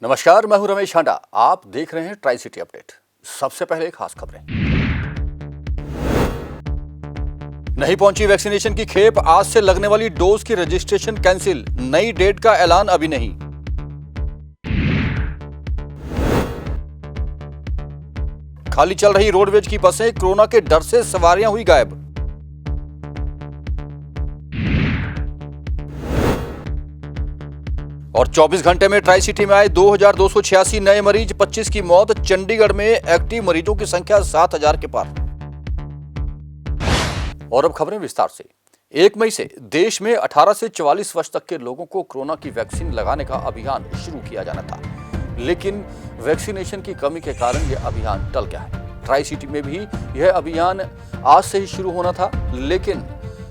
नमस्कार, मैं हूं रमेश हांडा। आप देख रहे हैं ट्राई सिटी अपडेट। सबसे पहले खास खबरें। नहीं पहुंची वैक्सीनेशन की खेप, आज से लगने वाली डोज की रजिस्ट्रेशन कैंसिल, नई डेट का ऐलान अभी नहीं। खाली चल रही रोडवेज की बसें, कोरोना के डर से सवारियां हुई गायब। और 24 घंटे में ट्राई सिटी में आए 2286 नए मरीज, 25 की मौत। चंडीगढ़ में एक्टिव मरीजों की संख्या 7000 के पार। और अब खबरें विस्तार से। 1 मई से देश में 18 से 44 वर्ष तक के लोगों को कोरोना की वैक्सीन लगाने का अभियान शुरू किया जाना था, लेकिन वैक्सीनेशन की कमी के कारण यह अभियान टल गया है। ट्राई सिटी में भी यह अभियान आज से ही शुरू होना था, लेकिन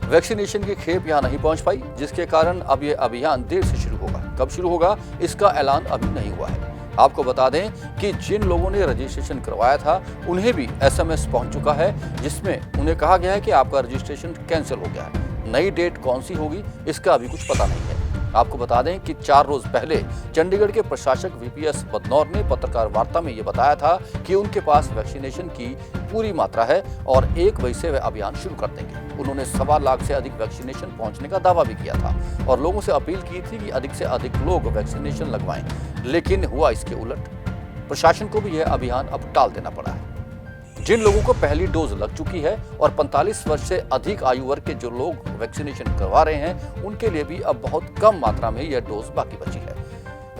वैक्सीनेशन की खेप यहां नहीं पहुंच पाई, जिसके कारण अब यह अभियान देर से शुरू होगा। कब शुरू होगा इसका ऐलान अभी नहीं हुआ है। आपको बता दें कि जिन लोगों ने रजिस्ट्रेशन करवाया था उन्हें भी एसएमएस पहुंच चुका है, जिसमें उन्हें कहा गया है कि आपका रजिस्ट्रेशन कैंसिल हो गया है। नई डेट कौन सी होगी इसका अभी कुछ पता नहीं है। आपको बता दें कि 4 रोज पहले चंडीगढ़ के प्रशासक वीपीएस बदनौर ने पत्रकार वार्ता में यह बताया था कि उनके पास वैक्सीनेशन की पूरी मात्रा है और 1 मई से वे अभियान शुरू कर देंगे। उन्होंने 1.25 लाख से अधिक वैक्सीनेशन पहुंचने का दावा भी किया था और लोगों से अपील की थी कि अधिक से अधिक लोग वैक्सीनेशन लगवाएं, लेकिन हुआ इसके उलट। प्रशासन को भी यह अभियान अब टाल देना पड़ा है। जिन लोगों को पहली डोज लग चुकी है और 45 वर्ष से अधिक आयु वर्ग के जो लोग वैक्सीनेशन करवा रहे हैं, उनके लिए भी अब बहुत कम मात्रा में यह डोज बाकी बची है।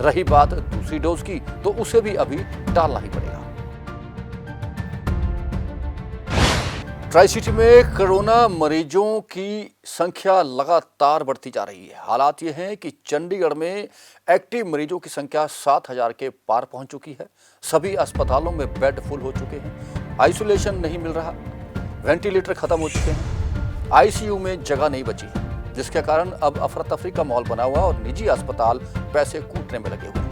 रही बात दूसरी डोज की, तो उसे भी अभी टालना ही पड़ेगा। ट्राई सिटी में कोरोना मरीजों की संख्या लगातार बढ़ती जा रही है। हालात ये हैं कि चंडीगढ़ में एक्टिव मरीजों की संख्या 7000 के पार पहुंच चुकी है। सभी अस्पतालों में बेड फुल हो चुके हैं, आइसोलेशन नहीं मिल रहा, वेंटिलेटर खत्म हो चुके हैं, आईसीयू में जगह नहीं बची है, जिसके कारण अब अफरा तफरी का माहौल बना हुआ और निजी अस्पताल पैसे कूटने में लगे हुए हैं।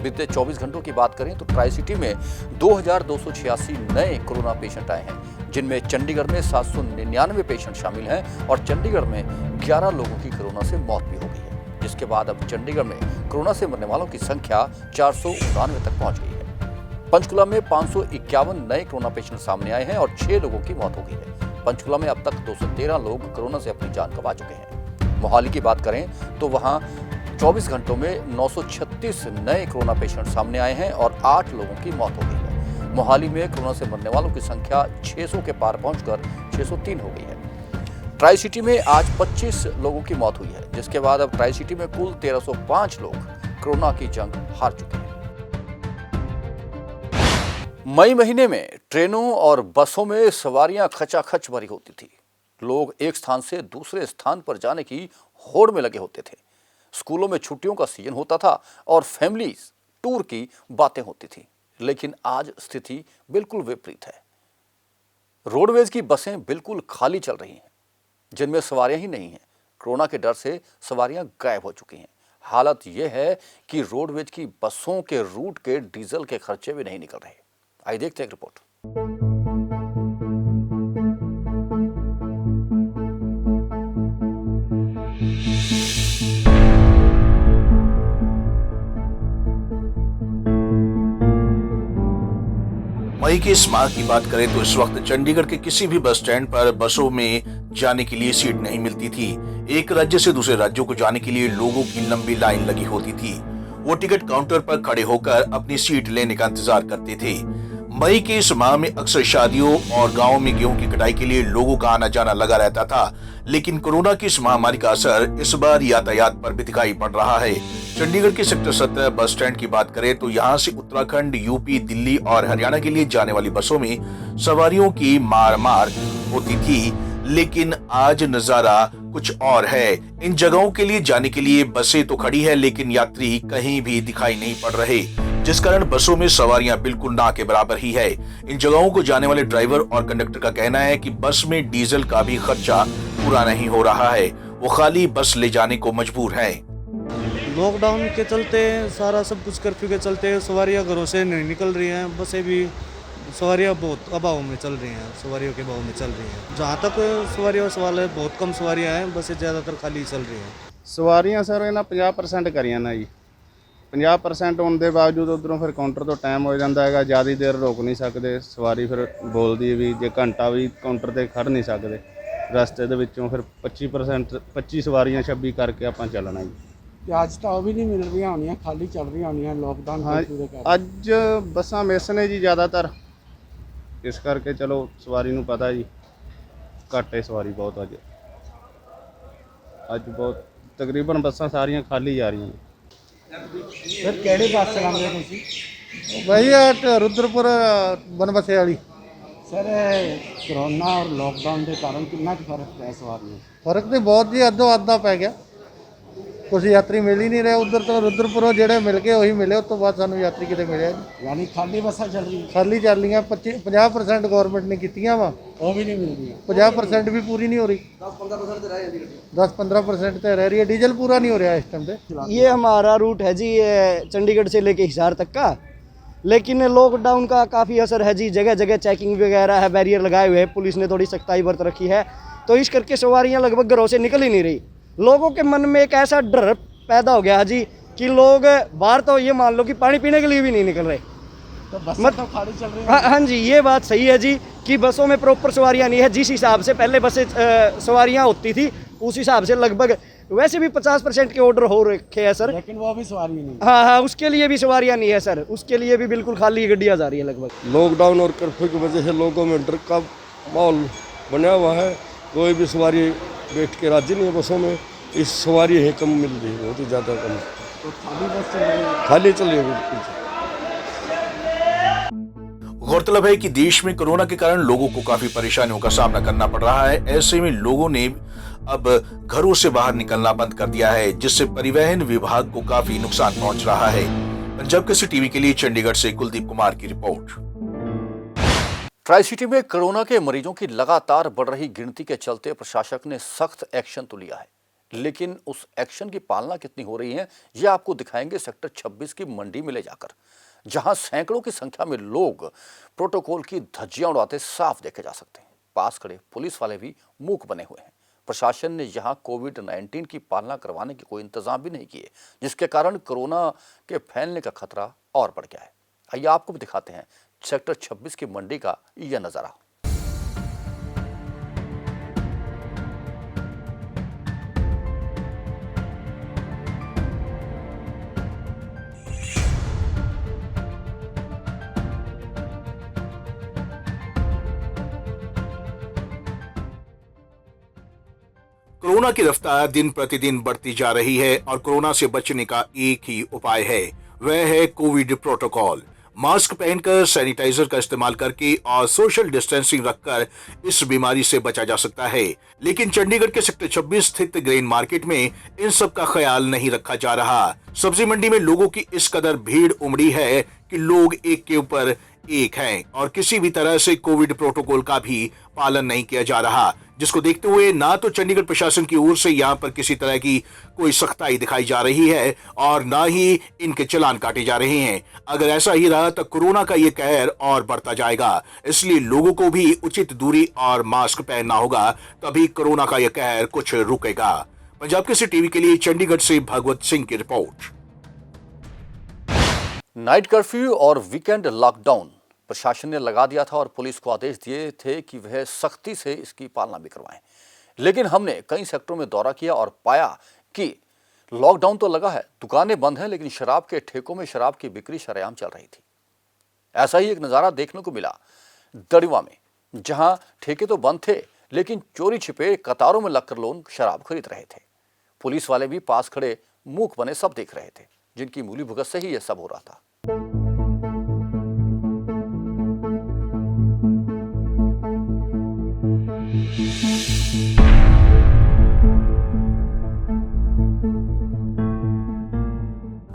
बीते 24 घंटों की बात करें तो ट्राई सिटी में 2286 नए कोरोना पेशेंट आए हैं, जिनमें चंडीगढ़ में 799 पेशेंट शामिल हैं और चंडीगढ़ में 11 लोगों की कोरोना से मौत भी हो गई है, जिसके बाद अब चंडीगढ़ में कोरोना से मरने वालों की संख्या 499 तक पहुंच गई है। पंचकुला में 551 नए कोरोना पेशेंट सामने आए हैं और 6 लोगों की मौत हो गई है। पंचकुला में अब तक 213 लोग कोरोना से अपनी जान गंवा चुके हैं। मोहाली की बात करें तो वहां 24 घंटों में 936 नए कोरोना पेशेंट सामने आए हैं और 8 लोगों की मौत हो गई है। मोहाली में कोरोना से मरने वालों की संख्या 600 के पार पहुंचकर 603 हो गई है। ट्राई सिटी में आज 25 लोगों की मौत हुई है, जिसके बाद अब ट्राई सिटी में कुल 1305 लोग कोरोना की जंग हार चुके हैं। मई महीने में ट्रेनों और बसों में सवारियां खचाखच भरी होती थी। लोग एक स्थान से दूसरे स्थान पर जाने की होड़ में लगे होते थे। स्कूलों में छुट्टियों का सीजन होता था और फैमिलीज टूर की बातें होती थी, लेकिन आज स्थिति बिल्कुल विपरीत है। रोडवेज की बसें बिल्कुल खाली चल रही हैं, जिनमें सवारियां ही नहीं हैं। कोरोना के डर से सवारियां गायब हो चुकी हैं। हालत यह है कि रोडवेज की बसों के रूट के डीजल के खर्चे भी नहीं निकल रहे। आइए देखते हैं एक रिपोर्ट। मई के इस माह की बात करें तो इस वक्त चंडीगढ़ के किसी भी बस स्टैंड पर बसों में जाने के लिए सीट नहीं मिलती थी। एक राज्य से दूसरे राज्यों को जाने के लिए लोगों की लंबी लाइन लगी होती थी। वो टिकट काउंटर पर खड़े होकर अपनी सीट लेने का इंतजार करते थे। मई के इस माह में अक्सर शादियों और गांवों में गेहूं की कटाई के लिए लोगों का आना जाना लगा रहता था, लेकिन कोरोना की इस महामारी का असर इस बार यातायात पर भी दिखाई पड़ रहा है। चंडीगढ़ के सेक्टर 17 बस स्टैंड की बात करें तो यहाँ से उत्तराखंड, यूपी, दिल्ली और हरियाणा के लिए जाने वाली बसों में सवारियों की मार होती थी, लेकिन आज नजारा कुछ और है। इन जगहों के लिए जाने के लिए बसें तो खड़ी है, लेकिन यात्री कहीं भी दिखाई नहीं पड़ रहे, जिस कारण बसों में सवारियां बिल्कुल ना के बराबर ही है। इन जगहों को जाने वाले ड्राइवर और कंडक्टर का कहना है कि बस में डीजल का भी खर्चा पूरा नहीं हो रहा है, वो खाली बस ले जाने को मजबूर है। लॉकडाउन के चलते सारा सब कुछ कर्फ्यू के चलते सवारियां घरों से नहीं निकल रही हैं। बसें भी सवारियां बहुत अभाव में चल रही हैं, सवारियों के अभाव में चल रही हैं। जहाँ तक सवारियों सवाल है, बहुत कम सवारियां हैं, बसें ज़्यादातर खाली चल रही हैं। सवारियां सर इन्हें 50% करियां ना जी, 50% ਹੋਣ ਦੇ ਬਾਵਜੂਦ ਉੱਧਰੋਂ ਫਿਰ ਕਾਊਂਟਰ ਤੋਂ ਟਾਈਮ ਹੋ ਜਾਂਦਾ ਹੈਗਾ, ਜ਼ਿਆਦਾ ਦੇਰ ਰੋਕ ਨਹੀਂ ਸਕਦੇ ਸਵਾਰੀ, ਫਿਰ ਬੋਲਦੀ ਹੈ ਵੀ ਜੇ ਘੰਟਾ ਵੀ ਕਾਊਂਟਰ ਤੇ ਖੜ ਨਹੀਂ ਸਕਦੇ। ਰਸਤੇ ਦੇ ਵਿੱਚੋਂ ਫਿਰ 25 ਸਵਾਰੀਆਂ 26 ਕਰਕੇ ਆਪਾਂ ਚੱਲਣਾ ਜੀ। ਤੇ ਅੱਜ ਤਾਂ ਉਹ ਵੀ ਨਹੀਂ ਮਿਲ ਰਹੀਆਂ ਹੋਣੀਆਂ, ਖਾਲੀ ਚੱਲ ਰਹੀਆਂ ਹੋਣੀਆਂ ਲੋਕਡਾਊਨ ਹਾਂ, ਦੇ ਕਾਰਨ। ਅੱਜ ਬੱਸਾਂ ਮਿਸ ਨੇ ਜੀ ਜ਼ਿਆਦਾਤਰ, ਇਸ ਕਰਕੇ ਚਲੋ ਸਵਾਰੀ ਨੂੰ ਪਤਾ ਜੀ ਘੱਟ ਹੈ ਸਵਾਰੀ ਬਹੁਤ ਅੱਜ ਬਹੁਤ ਤਕਰੀਬਨ ਬੱਸਾਂ ਸਾਰੀਆਂ ਖਾਲੀ ਜਾ ਰਹੀਆਂ। ਫਿਰ ਕਿਹੜੇ ਬੱਸ ਚਲਾਉਂਦੇ ਹੋ ਤੁਸੀਂ? भैया रुद्रपुर बनबसे वाली। ਸਰ कोरोना और लॉकडाउन के कारण कितना फर्क है सवारियों? फर्क तो बहुत जी अद्धो अद्धा पै गया, कुछ यात्री मिल ही नहीं रहे। उधर तो रुद्रपुरों जेड़े मिल गए वही मिले, उस तो बाद सानू यात्री किते मिले नहीं। यानी खाली बसा चल रही है? खाली चल रही 50% गवर्नमेंट ने कीतियां वा, वो भी नहीं मिल रही है। 50% भी पूरी नहीं हो रही, 10-15% तो रह रही है। डीजल पूरा नहीं हो रहा इस टाइम पे। ये हमारा रूट है जी, ये चंडीगढ़ से लेके हिसार तक का, लेकिन लॉकडाउन का काफ़ी असर है जी। जगह जगह चेकिंग वगैरह है, बैरियर लगाए हुए हैं, पुलिस ने थोड़ी सख्ताई बरत रखी है, तो इस करके सवारियां लगभग घरों से निकल ही नहीं रही। लोगों के मन में एक ऐसा डर पैदा हो गया जी कि लोग बाहर तो ये मान लो कि पानी पीने के लिए भी नहीं निकल रहे। तो बस तो खाली चल रही है। हाँ जी, ये बात सही है जी कि बसों में प्रॉपर सवारियां नहीं है। जिस हिसाब से पहले बसें सवारियां होती थी उस हिसाब से लगभग वैसे भी 50% के ऑर्डर हो रखे हैं सर, लेकिन वो भी सवारी नहीं। हाँ, उसके लिए भी सवारियां नहीं है सर, उसके लिए भी बिल्कुल खाली गड्डियां जा रही है लगभग। लॉकडाउन और कर्फ्यू की वजह से लोगों में डर का माहौल बना हुआ है। कोई भी सवारी बैठ के राजी नहीं है बसों में। इस सवारी है कम मिल रही है, बहुत ही ज़्यादा कम। तो खाली बस चल रही है? खाली चल रही है बिल्कुल। गौरतलब है कि देश में कोरोना के कारण लोगों को काफी परेशानियों का सामना करना पड़ रहा है। ऐसे में लोगों ने अब घरों से बाहर निकलना बंद कर दिया है, जिससे परिवहन विभाग को काफी नुकसान पहुंच रहा है। पंजाब केसरी टीवी के लिए चंडीगढ़ से कुलदीप कुमार की रिपोर्ट। ट्राई सिटी में कोरोना के मरीजों की लगातार बढ़ रही गिनती के चलते प्रशासक ने सख्त एक्शन तो लिया है, लेकिन उस एक्शन की पालना कितनी हो रही है यह आपको दिखाएंगे सेक्टर 26 की मंडी में ले जाकर, जहां सैकड़ों की संख्या में लोग प्रोटोकॉल की धज्जियां उड़ाते साफ देखे जा सकते हैं। पास खड़े पुलिस वाले भी मूक बने हुए हैं। प्रशासन ने यहां कोविड-19 की पालना करवाने के कोई इंतजाम भी नहीं किए, जिसके कारण कोरोना के फैलने का खतरा और बढ़ गया है। आइए आपको भी दिखाते हैं सेक्टर 26 की मंडी का यह नजारा। कोरोना की रफ्तार दिन प्रतिदिन बढ़ती जा रही है और कोरोना से बचने का एक ही उपाय है, वह है कोविड प्रोटोकॉल। मास्क पहनकर, सैनिटाइजर का इस्तेमाल करके और सोशल डिस्टेंसिंग रखकर इस बीमारी से बचा जा सकता है। लेकिन चंडीगढ़ के सेक्टर 26 स्थित ग्रेन मार्केट में इन सब का ख्याल नहीं रखा जा रहा। सब्जी मंडी में लोगों की इस कदर भीड़ उमड़ी है कि लोग एक के ऊपर एक हैं और किसी भी तरह से कोविड प्रोटोकॉल का भी पालन नहीं किया जा रहा, जिसको देखते हुए ना तो चंडीगढ़ प्रशासन की ओर से यहाँ पर किसी तरह की कोई सख्ताई दिखाई जा रही है और ना ही इनके चालान काटे जा रहे हैं। अगर ऐसा ही रहा तो कोरोना का ये कहर और बढ़ता जाएगा, इसलिए लोगों को भी उचित दूरी और मास्क पहनना होगा, तभी कोरोना का ये कहर कुछ रुकेगा। पंजाब केसरी टीवी के लिए चंडीगढ़ से भगवत सिंह की रिपोर्ट। नाइट कर्फ्यू और वीकेंड लॉकडाउन प्रशासन ने लगा दिया था और पुलिस को आदेश दिए थे कि वह सख्ती से इसकी पालना भी करवाएं। लेकिन हमने कई सेक्टरों में दौरा किया और पाया कि लॉकडाउन तो लगा है, दुकानें बंद हैं, लेकिन शराब के ठेकों में शराब की बिक्री शरेआम चल रही थी। ऐसा ही एक नज़ारा देखने को मिला दड़िवा में, जहां ठेके तो बंद थे लेकिन चोरी छिपे कतारों में लगकर लोग शराब खरीद रहे थे। पुलिस वाले भी पास खड़े मूक बने सब देख रहे थे, जिनकी मूली भुगत से ही यह सब हो रहा था।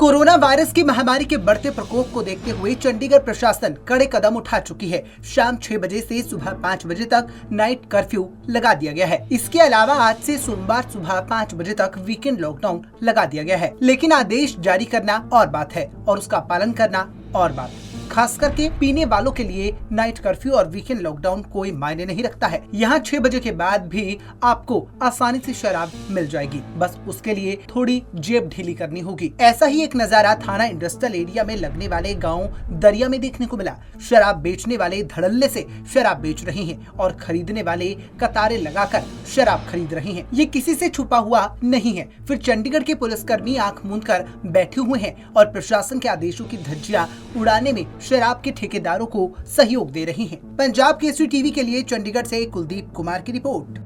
कोरोना वायरस की महामारी के बढ़ते प्रकोप को देखते हुए चंडीगढ़ प्रशासन कड़े कदम उठा चुकी है। शाम 6 बजे से सुबह 5 बजे तक नाइट कर्फ्यू लगा दिया गया है। इसके अलावा आज से सोमवार सुबह 5 बजे तक वीकेंड लॉकडाउन लगा दिया गया है। लेकिन आदेश जारी करना और बात है और उसका पालन करना और बात। खास करके पीने वालों के लिए नाइट कर्फ्यू और वीकेंड लॉकडाउन कोई मायने नहीं रखता है। यहाँ 6 बजे के बाद भी आपको आसानी से शराब मिल जाएगी, बस उसके लिए थोड़ी जेब ढीली करनी होगी। ऐसा ही एक नजारा थाना इंडस्ट्रियल एरिया में लगने वाले गाँव दरिया में देखने को मिला। शराब बेचने वाले धड़ल्ले से शराब बेच रहे हैं और खरीदने वाले कतारें लगाकर शराब खरीद रहे हैं। ये किसी से छुपा हुआ नहीं है। फिर चंडीगढ़ के पुलिसकर्मी आंख मूंद कर बैठे हुए हैं और प्रशासन के आदेशों की धज्जियां उड़ाने में शराब के ठेकेदारों को सहयोग दे रही हैं। पंजाब केसरी टीवी के लिए चंडीगढ़ से कुलदीप कुमार की रिपोर्ट।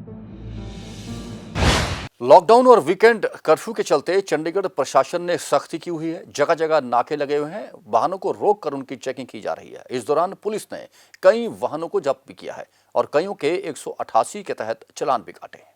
लॉकडाउन और वीकेंड कर्फ्यू के चलते चंडीगढ़ प्रशासन ने सख्ती की हुई है। जगह जगह नाके लगे हुए हैं। वाहनों को रोक कर उनकी चेकिंग की जा रही है। इस दौरान पुलिस ने कई वाहनों को जब्त भी किया है और कईयों के 188 के तहत चालान भी काटे हैं।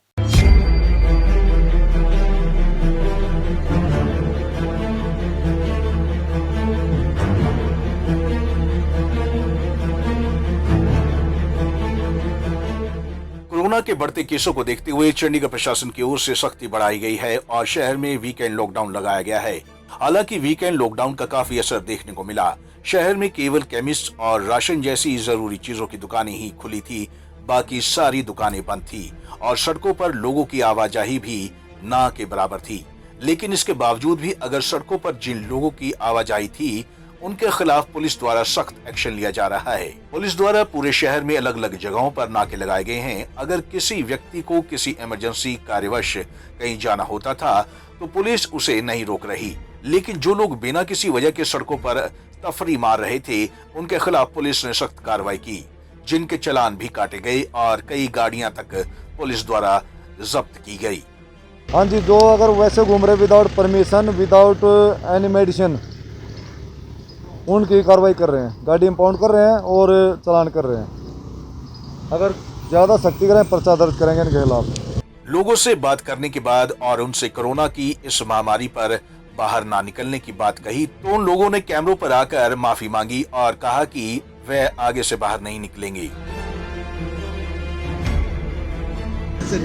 कोरोना के बढ़ते केसों को देखते हुए चंडीगढ़ प्रशासन की ओर से सख्ती बढ़ाई गई है और शहर में वीकेंड लॉकडाउन लगाया गया है। हालांकि वीकेंड लॉकडाउन का काफी असर देखने को मिला। शहर में केवल केमिस्ट और राशन जैसी जरूरी चीजों की दुकानें ही खुली थी, बाकी सारी दुकानें बंद थी और सड़कों पर लोगों की आवाजाही भी ना के बराबर थी। लेकिन इसके बावजूद भी अगर सड़कों पर जिन लोगों की आवाजाही थी उनके खिलाफ पुलिस द्वारा सख्त एक्शन लिया जा रहा है। पुलिस द्वारा पूरे शहर में अलग अलग जगहों पर नाके लगाए गए हैं। अगर किसी व्यक्ति को किसी इमरजेंसी कार्यवश कहीं जाना होता था तो पुलिस उसे नहीं रोक रही, लेकिन जो लोग बिना किसी वजह के सड़कों पर तफरी मार रहे थे उनके खिलाफ पुलिस ने सख्त कार्रवाई की, जिनके चालान भी काटे गए और कई गाड़ियां तक पुलिस द्वारा जब्त की गई। हाँ जी, जो अगर वैसे घूम रहे without permission, without any medicine, उनकी कार्रवाई कर रहे हैं, गाड़ी इंपाउंड कर रहे हैं और चालान कर रहे हैं। अगर ज़्यादा सख्ती करें पर्चा दर्ज करेंगे इनके खिलाफ। लोगों से बात करने के बाद और उनसे कोरोना की इस महामारी पर बाहर ना निकलने की बात कही तो उन लोगों ने कैमरों पर आकर माफी मांगी और कहा कि वह आगे से बाहर नहीं निकलेंगे।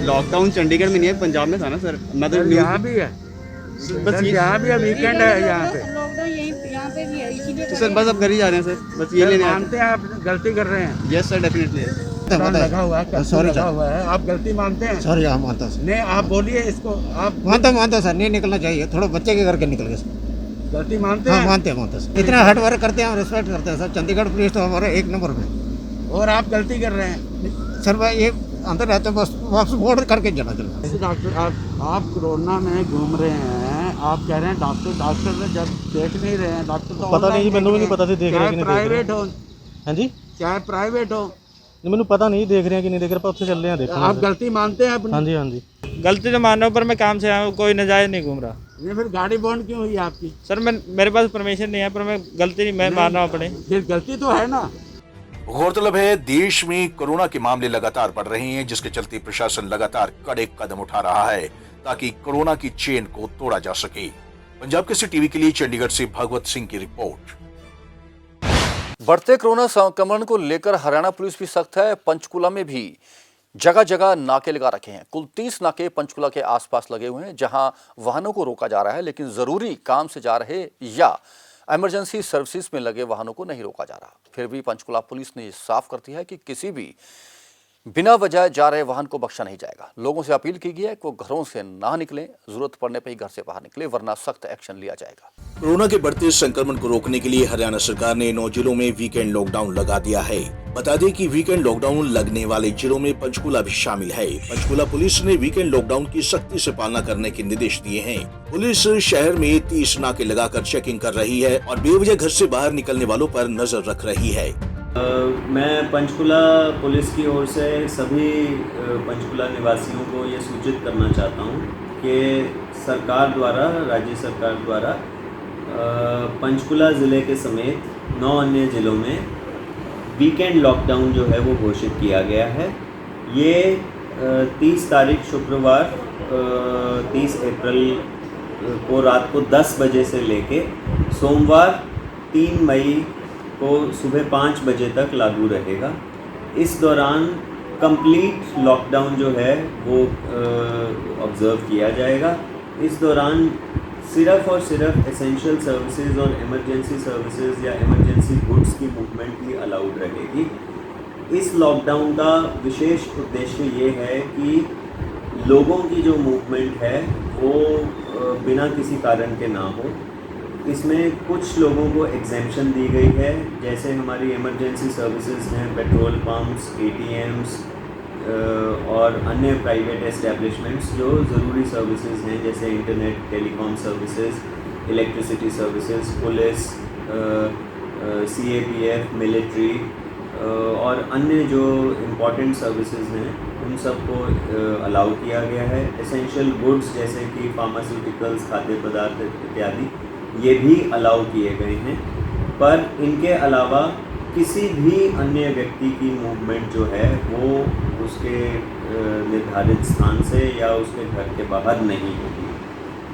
लॉकडाउन चंडीगढ़ में नहीं है, पंजाब में था ना सर। मतलब यहाँ भी है, बस यहाँ भी वीकेंड है यहाँ पे। लॉकडाउन यहाँ पे भी है, इसीलिए तो सर बस अब घर ही जा रहे हैं सर, बस ये लेने मानते हैं आप गलती कर रहे हैं? यस सर, डेफिनेटली लगा हुआ है, लगा हुआ है, आप गलती मानते हैं? सर यहाँ मानता सर, नहीं आप बोलिए इसको, आप मानता सर, नहीं निकलना चाहिए, थोड़ा बच्चे के करके निकल गए। गलती मानते हाँ हैं? मानते सर, इतना हार्ड वर्क करते हैं, रिस्पेक्ट करते हैं सर। चंडीगढ़ पुलिस तो हमारे 1 नंबर में। और आप गलती कर रहे हैं सर, भाई ये अंदर रहते हैं, बस वापस बॉर्डर करके जाना चलना। डॉक्टर आप कोरोना में घूम रहे हैं, आप कह रहे हैं डॉक्टर ने जब देख नहीं रहे हैं, डॉक्टर तो पता नहीं, मैंने भी नहीं पता सी देख रहे हैं कि नहीं देख रहे। प्राइवेट हो, हाँ जी, चाहे प्राइवेट हो, मैंने पता नहीं देख रहे हैं कि नहीं देख रहे, पर उत्थे चल रहे हैं, देखो आप गलती मानते हैं अपनी? हाँ जी, गलती तो मानने पर मैं काम से आया हूँ, कोई नजायज नहीं घूम रहा। ये फिर गाड़ी बंद क्यों हुई आपकी? सर मेरे पास परमिशन नहीं है, पर मैं गलती नहीं, मैं मान रहा हूँ अपने। फिर गलती तो है ना। गौरतलब है देश में कोरोना के मामले लगातार बढ़ रहे हैं, जिसके चलते प्रशासन लगातार कड़े कदम उठा रहा है ताकि कोरोना की चेन को तोड़ा जा सके। पंजाब केसरी टीवी के लिए चंडीगढ़ से भगवत सिंह की रिपोर्ट। बढ़ते कोरोना संक्रमण को लेकर हरियाणा पुलिस भी सख्त है। पंचकुला में भी जगह जगह नाके लगा रखे हैं। कुल 30 नाके पंचकुला के आसपास लगे हुए हैं, जहां वाहनों को रोका जा रहा है, लेकिन जरूरी काम से जा रहे या इमरजेंसी सर्विसेज में लगे वाहनों को नहीं रोका जा रहा। फिर भी पंचकुला पुलिस ने साफ कर दिया है कि किसी भी बिना वजह जा रहे वाहन को बख्शा नहीं जाएगा। लोगों से अपील की गई है कि वो घरों से ना निकलें, जरूरत पड़ने पर ही घर से बाहर निकले, वरना सख्त एक्शन लिया जाएगा। कोरोना के बढ़ते संक्रमण को रोकने के लिए हरियाणा सरकार ने 9 जिलों में वीकेंड लॉकडाउन लगा दिया है। बता दें कि वीकेंड लॉकडाउन लगने वाले जिलों में पंचकुला भी शामिल है। पंचकुला पुलिस ने वीकेंड लॉकडाउन की सख्ती से पालना करने के निर्देश दिए हैं। पुलिस शहर में 30 नाके लगाकर चेकिंग कर रही है और बेवजह घर से बाहर निकलने वालों पर नजर रख रही है। मैं पंचकुला पुलिस की ओर से सभी पंचकुला निवासियों को ये सूचित करना चाहता हूँ कि सरकार द्वारा, राज्य सरकार द्वारा पंचकुला ज़िले के समेत 9 अन्य ज़िलों में वीकेंड लॉकडाउन जो है वो घोषित किया गया है। ये 30 तारीख शुक्रवार 30 अप्रैल को रात को 10 बजे से लेके सोमवार 3 मई को सुबह 5 बजे तक लागू रहेगा। इस दौरान कंप्लीट लॉकडाउन जो है वो ऑब्ज़र्व किया जाएगा। इस दौरान सिर्फ और सिर्फ एसेंशियल सर्विसेज और इमरजेंसी सर्विसेज या इमरजेंसी गुड्स की मूवमेंट ही अलाउड रहेगी। इस लॉकडाउन का विशेष उद्देश्य ये है कि लोगों की जो मूवमेंट है वो बिना किसी कारण के ना हो। इसमें कुछ लोगों को एग्जेम्पशन दी गई है, जैसे हमारी इमरजेंसी सर्विसेज हैं, पेट्रोल पंप्स, ATMs और अन्य प्राइवेट एस्टेब्लिशमेंट्स जो ज़रूरी सर्विसेज हैं, जैसे internet, telecom services, electricity services, police, CAPF, military और अन्य जो इम्पॉर्टेंट सर्विसेज हैं उन सबको अलाउ किया गया है। एसेंशियल गुड्स जैसे कि फार्मास्यूटिकल्स, खाद्य पदार्थ इत्यादि ये भी अलाउ किए गए हैं, पर इनके अलावा किसी भी अन्य व्यक्ति की मूवमेंट जो है वो उसके निर्धारित स्थान से या उसके घर के बाहर नहीं होगी।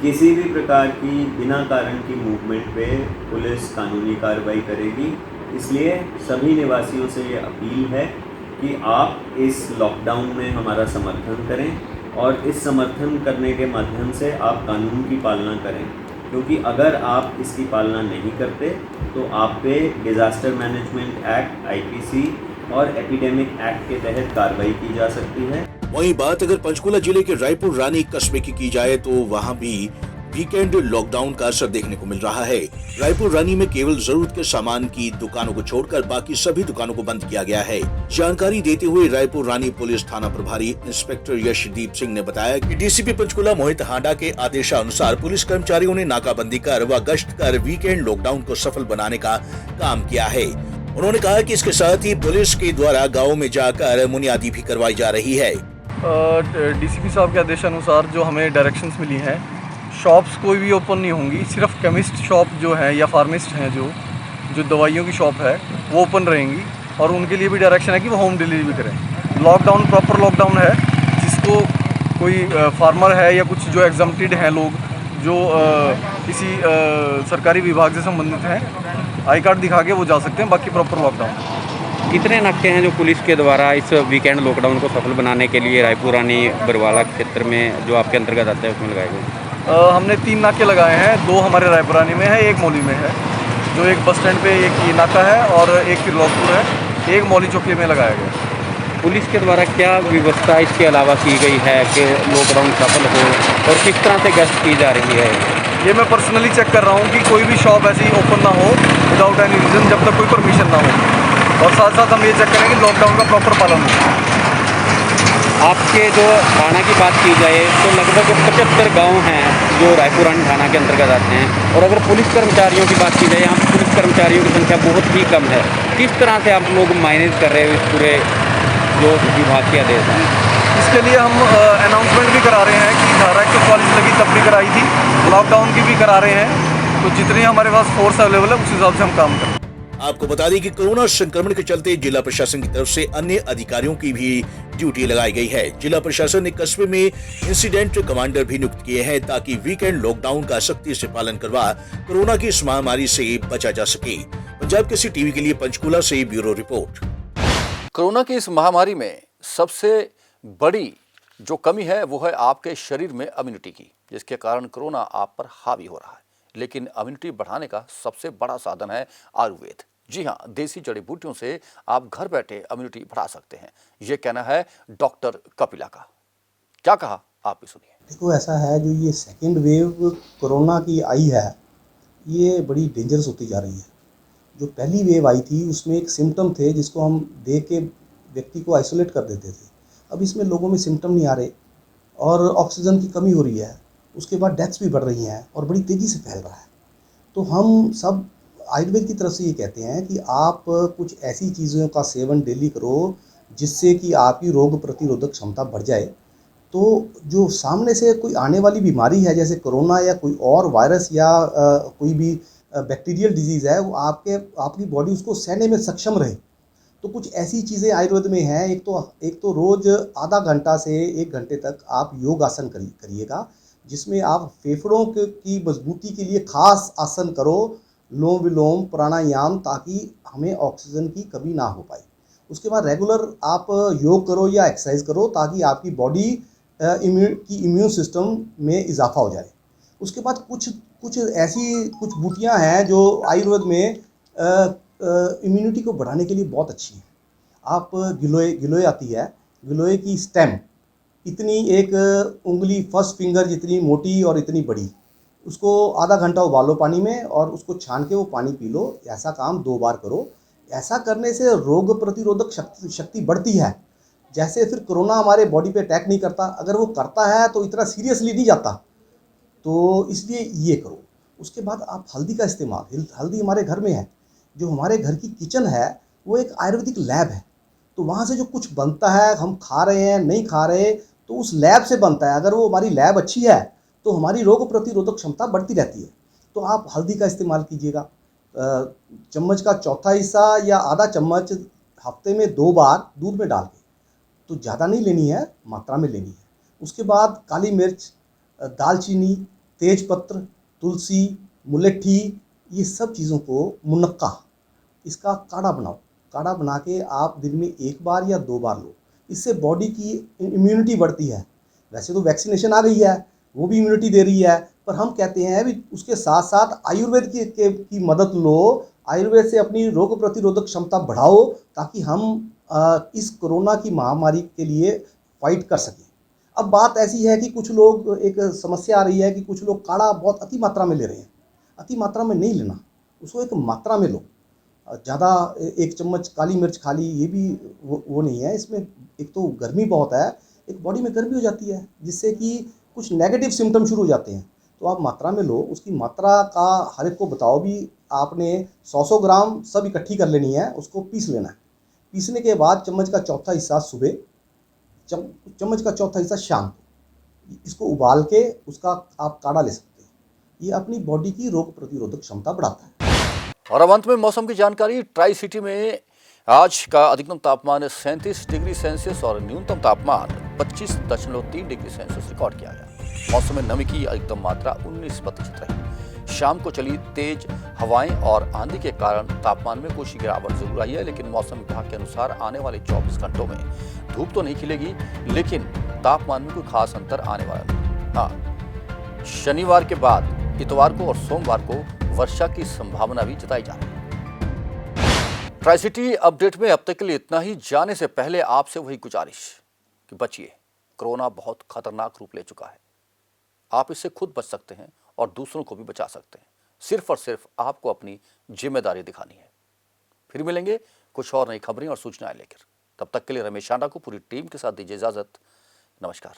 किसी भी प्रकार की बिना कारण की मूवमेंट पे पुलिस कानूनी कार्रवाई करेगी। इसलिए सभी निवासियों से ये अपील है कि आप इस लॉकडाउन में हमारा समर्थन करें और इस समर्थन करने के माध्यम से आप कानून की पालना करें, क्योंकि अगर आप इसकी पालना नहीं करते तो आप पे डिज़ास्टर मैनेजमेंट एक्ट IPC और एपिडेमिक एक्ट के तहत कार्रवाई की जा सकती है। वहीं बात अगर पंचकुला जिले के रायपुर रानी कस्बे की जाए तो वहां भी वीकेंड लॉकडाउन का असर देखने को मिल रहा है। रायपुर रानी में केवल जरूरत के सामान की दुकानों को छोड़कर बाकी सभी दुकानों को बंद किया गया है। जानकारी देते हुए रायपुर रानी पुलिस थाना प्रभारी इंस्पेक्टर यशदीप सिंह ने बताया कि DCP पंचकुला मोहित हांडा के आदेशानुसार पुलिस कर्मचारियों ने नाकाबंदी कर व गश्त कर वीकेंड लॉकडाउन को सफल बनाने का काम किया है। उन्होंने कहा कि इसके साथ ही पुलिस के द्वारा गाँव में जाकर मुनियादी भी करवाई जा रही है। DCP साहब के आदेशानुसार जो हमें डायरेक्शंस मिली हैं, शॉप्स कोई भी ओपन नहीं होंगी, सिर्फ केमिस्ट शॉप जो है या फार्मिस्ट हैं जो दवाइयों की शॉप है वो ओपन रहेंगी और उनके लिए भी डायरेक्शन है कि वो होम डिलीवरी भी करें। लॉकडाउन प्रॉपर लॉकडाउन है, जिसको कोई फार्मर है या कुछ जो एग्जम्प्टेड हैं लोग जो किसी सरकारी विभाग से संबंधित हैं, आई कार्ड दिखा के वो जा सकते हैं, बाकी प्रॉपर लॉकडाउन। कितने नाके हैं जो पुलिस के द्वारा इस वीकेंड लॉकडाउन को सफल बनाने के लिए रायपुर रानी बरवाला क्षेत्र में जो आपके अंतर्गत आते हैं उसमें लगाए गए? हमने 3 नाके लगाए हैं, 2 हमारे रायपुरानी में है, 1 मौली में है। जो एक बस स्टैंड पे एक ये नाका है और एक त्रिलोकपुर है, एक मौली चौकी में लगाया गया। पुलिस के द्वारा क्या व्यवस्था इसके अलावा की गई है कि लॉकडाउन सफल हो और किस तरह से गश्त की जा रही है? ये मैं पर्सनली चेक कर रहा हूँ कि कोई भी शॉप ऐसी ओपन ना हो विदाउट एनी रीज़न, जब तक कोई परमिशन ना हो, और साथ साथ हम ये चेक करें कि लॉकडाउन का प्रॉपर पालन हो। आपके जो थाना की बात की जाए तो लगभग 75 गांव हैं जो रायपुर रानी थाना के अंतर्गत आते हैं, और अगर पुलिस कर्मचारियों की बात की जाए यहाँ पर पुलिस कर्मचारियों की संख्या बहुत ही कम है। किस तरह से आप लोग मैनेज कर रहे हो इस पूरे जो विभाग के आदेश हैं? इसके लिए हम अनाउंसमेंट भी करा रहे हैं कि धारा 144 लगी तब भी कराई थी, लॉकडाउन की भी करा रहे हैं, तो जितनी हमारे पास फोर्स अवेलेबल है उस हिसाब से हम काम करें। आपको बता दें कि कोरोना संक्रमण के चलते जिला प्रशासन की तरफ से अन्य अधिकारियों की भी ड्यूटी लगाई गई है। जिला प्रशासन ने कस्बे में इंसिडेंट कमांडर भी नियुक्त किए हैं ताकि वीकेंड लॉकडाउन का सख्ती से पालन करवा कोरोना की इस महामारी से बचा जा सके। पंजाब केसरी टीवी के लिए पंचकुला से ब्यूरो रिपोर्ट। कोरोना की इस महामारी में सबसे बड़ी जो कमी है वो है आपके शरीर में इम्यूनिटी की, जिसके कारण कोरोना आप पर हावी हो रहा है। लेकिन इम्यूनिटी बढ़ाने का सबसे बड़ा साधन है आयुर्वेद। जी हाँ, देसी जड़ी बूटियों से आप घर बैठे इम्यूनिटी बढ़ा सकते हैं। ये कहना है डॉक्टर कपिला का। क्या कहा आप भी सुनिए। देखो, ऐसा है जो ये सेकेंड वेव कोरोना की आई है, ये बड़ी डेंजरस होती जा रही है। जो पहली वेव आई थी उसमें एक सिम्टम थे जिसको हम देख के व्यक्ति को आइसोलेट कर देते थे। अब इसमें लोगों में सिम्टम नहीं आ रहे और ऑक्सीजन की कमी हो रही है, उसके बाद डेथ्स भी बढ़ रही हैं और बड़ी तेज़ी से फैल रहा है। तो हम सब आयुर्वेद की तरफ से ये कहते हैं कि आप कुछ ऐसी चीज़ों का सेवन डेली करो जिससे कि आपकी रोग प्रतिरोधक क्षमता बढ़ जाए। तो जो सामने से कोई आने वाली बीमारी है जैसे कोरोना या कोई और वायरस या कोई भी बैक्टीरियल डिजीज़ है, वो आपकी बॉडी उसको सहने में सक्षम रहे। तो कुछ ऐसी चीज़ें आयुर्वेद में हैं। एक तो रोज़ आधा घंटा से 1 घंटे तक आप योग आसन करिएगा, जिसमें आप फेफड़ों की मजबूती के लिए खास आसन करो, लोम विलोम प्राणायाम, ताकि हमें ऑक्सीजन की कमी ना हो पाए। उसके बाद रेगुलर आप योग करो या एक्सरसाइज करो ताकि आपकी बॉडी इम्यून सिस्टम में इजाफा हो जाए। उसके बाद कुछ ऐसी कुछ बूटियां हैं जो आयुर्वेद में इम्यूनिटी को बढ़ाने के लिए बहुत अच्छी हैं। आप गिलोय आती है, गिलोय की स्टेम इतनी एक उंगली फर्स्ट फिंगर जितनी मोटी और इतनी बड़ी, उसको आधा घंटा उबालो पानी में और उसको छान के वो पानी पी लो। ऐसा काम 2 बार करो। ऐसा करने से रोग प्रतिरोधक शक्ति बढ़ती है। जैसे फिर कोरोना हमारे बॉडी पे अटैक नहीं करता, अगर वो करता है तो इतना सीरियसली नहीं जाता, तो इसलिए ये करो। उसके बाद आप हल्दी का इस्तेमाल, हल्दी हमारे घर में है, जो हमारे घर की किचन है वो एक आयुर्वेदिक लैब है, तो वहाँ से जो कुछ बनता है हम खा रहे हैं नहीं खा रहे, तो उस लैब से बनता है। अगर वो हमारी लैब अच्छी है तो हमारी रोग प्रतिरोधक क्षमता बढ़ती रहती है। तो आप हल्दी का इस्तेमाल कीजिएगा, चम्मच का चौथा हिस्सा या आधा चम्मच हफ्ते में 2 बार दूध में डाल के, तो ज़्यादा नहीं लेनी है, मात्रा में लेनी है। उसके बाद काली मिर्च, दालचीनी, तेजपत्र, तुलसी, मुलेठी, ये सब चीज़ों को मुनक्का, इसका काढ़ा बनाओ। काढ़ा बना के आप दिन में 1 बार या 2 बार लो। इससे बॉडी की इम्यूनिटी बढ़ती है। वैसे तो वैक्सीनेशन आ गई है, वो भी इम्यूनिटी दे रही है, पर हम कहते हैं भी उसके साथ साथ आयुर्वेद की मदद लो। आयुर्वेद से अपनी रोग प्रतिरोधक क्षमता बढ़ाओ, ताकि हम इस कोरोना की महामारी के लिए फाइट कर सकें। अब बात ऐसी है कि कुछ लोग, एक समस्या आ रही है कि कुछ लोग काढ़ा बहुत अति मात्रा में ले रहे हैं। अति मात्रा में नहीं लेना, उसको एक मात्रा में लो। ज़्यादा 1 चम्मच काली मिर्च खा ली, ये भी वो नहीं है। इसमें एक तो गर्मी बहुत है, एक बॉडी में गर्मी हो जाती है, जिससे कि कुछ नेगेटिव सिम्टम शुरू हो जाते हैं। तो आप मात्रा में लो। उसकी मात्रा का हर एक को बताओ भी, आपने 100 ग्राम सब इकट्ठी कर लेनी है, उसको पीस लेना है। पीसने के बाद चम्मच का चौथा हिस्सा सुबह, चम्मच का चौथा हिस्सा शाम को, इसको उबाल के उसका आप काढ़ा ले सकते हैं। ये अपनी बॉडी की रोग प्रतिरोधक क्षमता बढ़ाता है। और अब अंत में मौसम की जानकारी। ट्राई सिटी में आज का अधिकतम तापमान 37 डिग्री सेल्सियस और न्यूनतम तापमान 25.3 डिग्री सेल्सियस रिकॉर्ड किया गया। मौसम में नमी की अधिकतम मात्रा 19% रही। शाम को चली तेज हवाएं और आंधी के कारण तापमान में कुछ गिरावट जरूर आई है, लेकिन मौसम विभाग के अनुसार आने वाले 24 घंटों में धूप तो नहीं खिलेगी, लेकिन तापमान में कोई खास अंतर आने वाला नहीं। हाँ, शनिवार के बाद इतवार को और सोमवार को वर्षा की संभावना भी जताई जा रही है। ट्राई सिटी अपडेट में अब तक के लिए इतना ही। जाने से पहले आपसे वही गुजारिश कि बचिए, कोरोना बहुत खतरनाक रूप ले चुका है। आप इससे खुद बच सकते हैं और दूसरों को भी बचा सकते हैं। सिर्फ और सिर्फ आपको अपनी जिम्मेदारी दिखानी है। फिर मिलेंगे कुछ और नई खबरें और सूचनाएं लेकर। तब तक के लिए रमेश आंडा को पूरी टीम के साथ दीजिए इजाजत। नमस्कार।